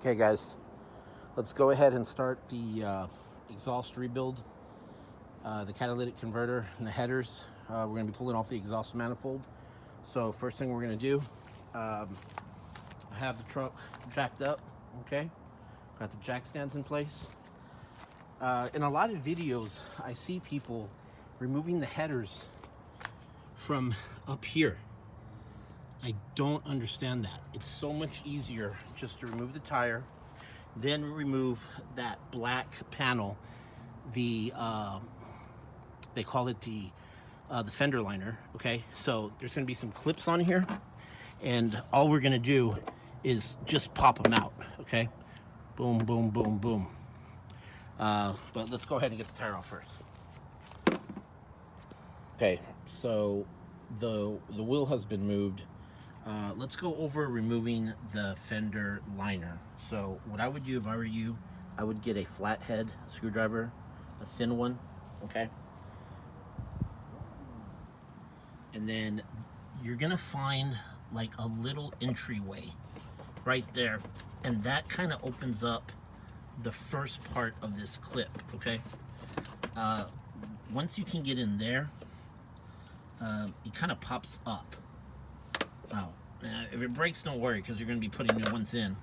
Okay guys, let's go ahead and start the exhaust rebuild, the catalytic converter and the headers. We're going to be pulling off the exhaust manifold. So first thing we're going to do, I have the truck jacked up, okay? Got the jack stands in place. In a lot of videos, I see people removing the headers from up here. I don't understand that. It's so much easier just to remove the tire, then remove that black panel. They call it the fender liner. Okay, so there's going to be some clips on here, and all we're going to do is just pop them out. Okay, boom, boom, boom, boom. But let's go ahead and get the tire off first. Okay, so the wheel has been moved. Let's go over removing the fender liner. So what I would do if I were you, I would get a flathead screwdriver, a thin one, okay? And then you're gonna find like a little entryway right there, and that kind of opens up the first part of this clip, okay? Once you can get in there, it kind of pops up. Wow. If it breaks, don't worry, because you're going to be putting new ones in.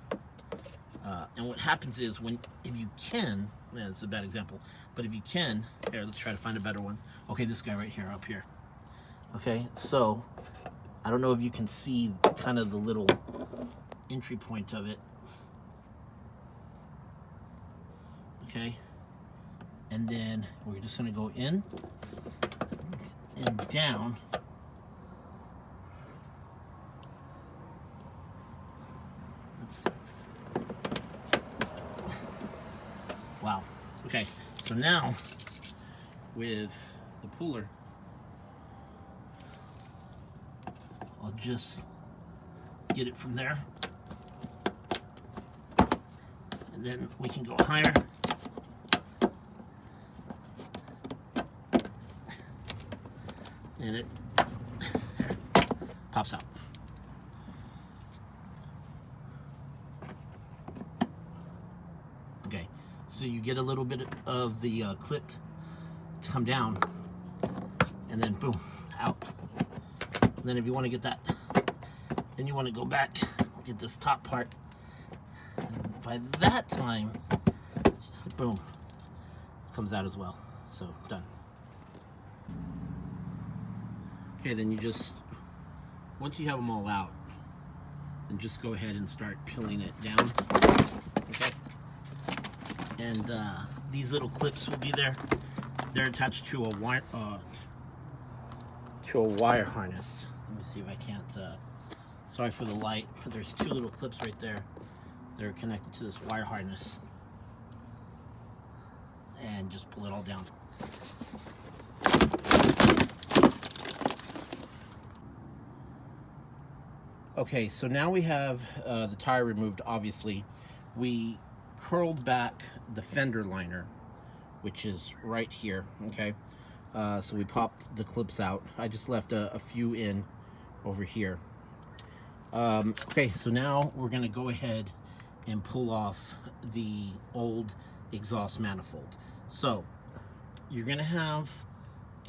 And what happens is, if you can, it's a bad example, but if you can, here, let's try to find a better one. Okay, this guy right here, up here. Okay, so I don't know if you can see kind of the little entry point of it. Okay, and then we're just going to go in and down. Wow. Okay, so now with the puller, I'll just get it from there, and then we can go higher. And it pops out. Okay, so you get a little bit of the clip to come down, and then boom, out. And then if you want to get that, then you want to go back, get this top part. And by that time, boom, comes out as well. So done. Okay, then you just, once you have them all out, then just go ahead and start peeling it down. Okay. And these little clips will be there. They're attached to a wire harness. Let me see if I can't. Sorry for the light, but there's two little clips right there. They're connected to this wire harness, and just pull it all down. Okay, so now we have the tire removed. Obviously, we curled back the fender liner, which is right here. Okay, so we popped the clips out. I just left a few in over here. Okay, so now we're gonna go ahead and pull off the old exhaust manifold. So you're gonna have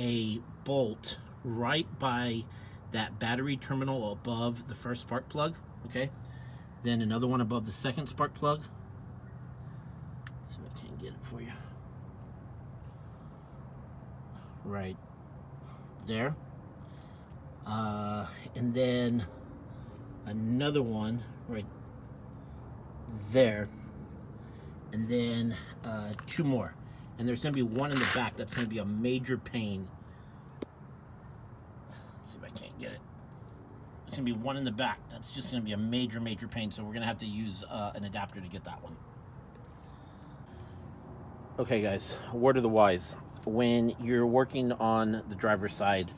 a bolt right by that battery terminal above the first spark plug, okay? Then another one above the second spark plug. Let's see if I can get it for you. Right there. And then another one right there. And then two more. And there's gonna be one in the back that's gonna be a major pain. Let's see if I can't get it. There's gonna be one in the back that's just gonna be a major pain, so we're gonna have to use an adapter to get that one. Okay guys, word of the wise. When you're working on the driver's side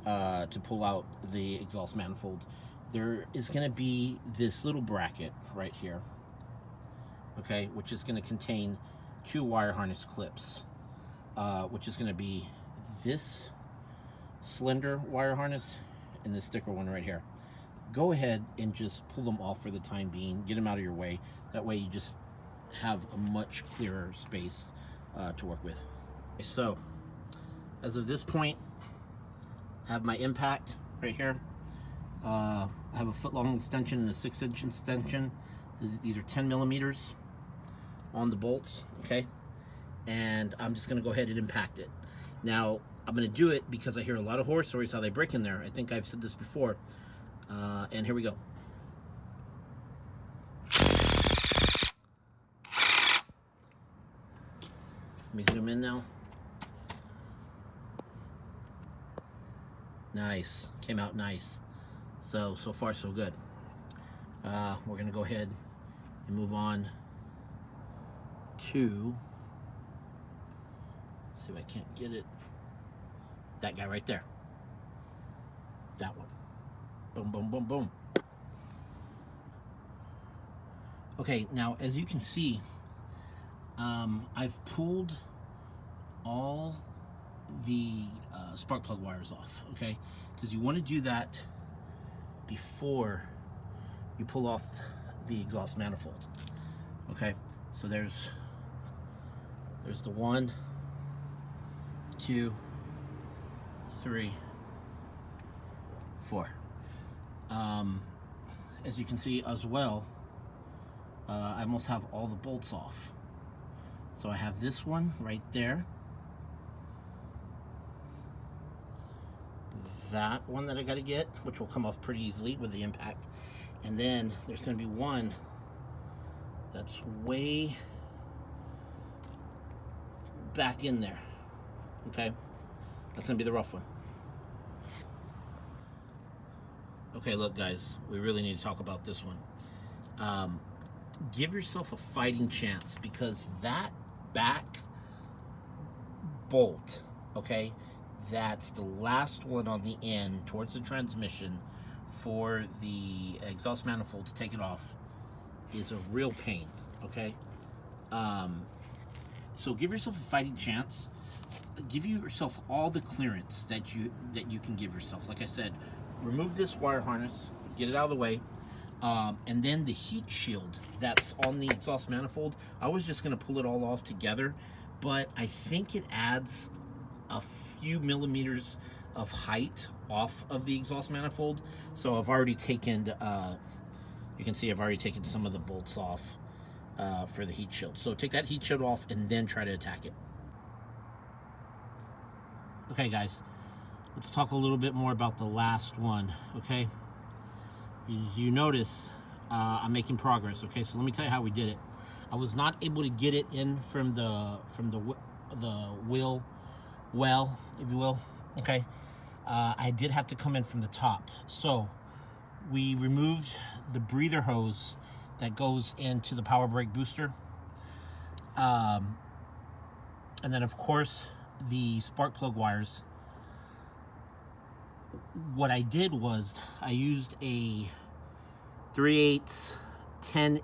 to pull out the exhaust manifold, there is gonna be this little bracket right here, okay, which is gonna contain two wire harness clips, which is gonna be this slender wire harness and this thicker one right here. go ahead and just pull them off for the time being. Get them out of your way. That way you just have a much clearer space to work with. So, as of this point, I have my impact right here. I have a 1-foot-long extension and a 6-inch extension. These are 10 millimeters on the bolts, okay? And I'm just gonna go ahead and impact it. Now, I'm gonna do it because I hear a lot of horror stories how they break in there. I think I've said this before. And here we go. Let me zoom in now. Nice, came out nice. So far so good. We're gonna go ahead and move on to, let's see if I can't get it. That guy right there. That one. Boom, boom, boom, boom. Okay, now as you can see, I've pulled all the spark plug wires off, okay? Because you want to do that before you pull off the exhaust manifold, okay? So there's the 1, 2, 3, 4. As you can see as well, I almost have all the bolts off. So I have this one right there, that one that I got to get, which will come off pretty easily with the impact, and then there's going to be one that's way back in there, okay? That's going to be the rough one. Okay, look guys, we really need to talk about this one. Give yourself a fighting chance, because that back bolt, okay, that's the last one on the end towards the transmission for the exhaust manifold to take it off, is a real pain, okay? So give yourself a fighting chance. Give yourself all the clearance that you can give yourself. Like I said, remove this wire harness, get it out of the way, and then the heat shield that's on the exhaust manifold, I was just going to pull it all off together, but I think it adds a few millimeters of height off of the exhaust manifold. So I've already taken, you can see I've already taken some of the bolts off for the heat shield. So take that heat shield off and then try to attack it. Okay guys, let's talk a little bit more about the last one, okay? You notice I'm making progress, okay? So let me tell you how we did it. I was not able to get it in from the wheel well, if you will, okay? I did have to come in from the top. So we removed the breather hose that goes into the power brake booster. And then of course the spark plug wires. What I did was I used a 3/8 10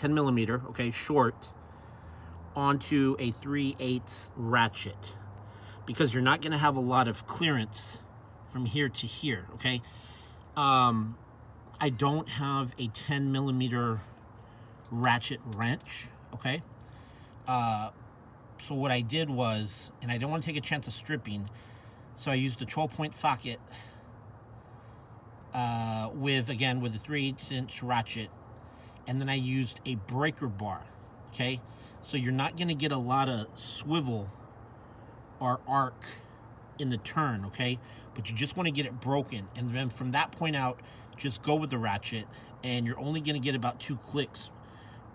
millimeter, okay, short, onto a 3/8 ratchet, because you're not going to have a lot of clearance from here to here, okay? I don't have a 10 millimeter ratchet wrench, okay? So what I did was, and I don't want to take a chance of stripping, so I used a 12-point socket with a 3/8 inch ratchet, and then I used a breaker bar, okay? So you're not going to get a lot of swivel or arc in the turn, okay? But you just want to get it broken, and then from that point out, just go with the ratchet, and you're only going to get about 2 clicks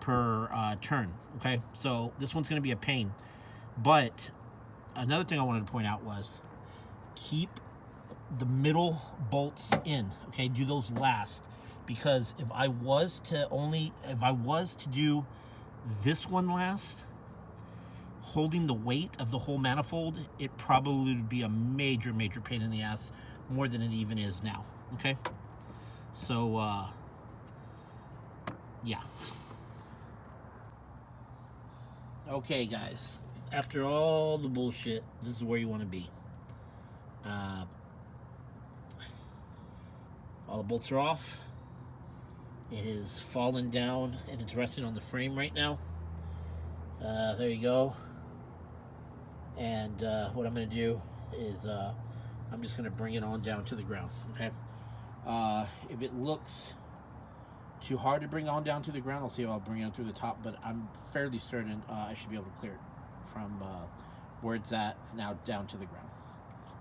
per turn, okay? So this one's going to be a pain. But another thing I wanted to point out was keep the middle bolts in, okay? Do those last, because if I was to do this one last, holding the weight of the whole manifold, it probably would be a major pain in the ass, more than it even is now, okay? So yeah. Okay guys, after all the bullshit, this is where you want to be. All the bolts are off. It is fallen down and it's resting on the frame right now. There you go. And what I'm going to do is I'm just going to bring it on down to the ground. Okay. If it looks too hard to bring on down to the ground, I'll see if I'll bring it through the top, but I'm fairly certain I should be able to clear it from where it's at now down to the ground.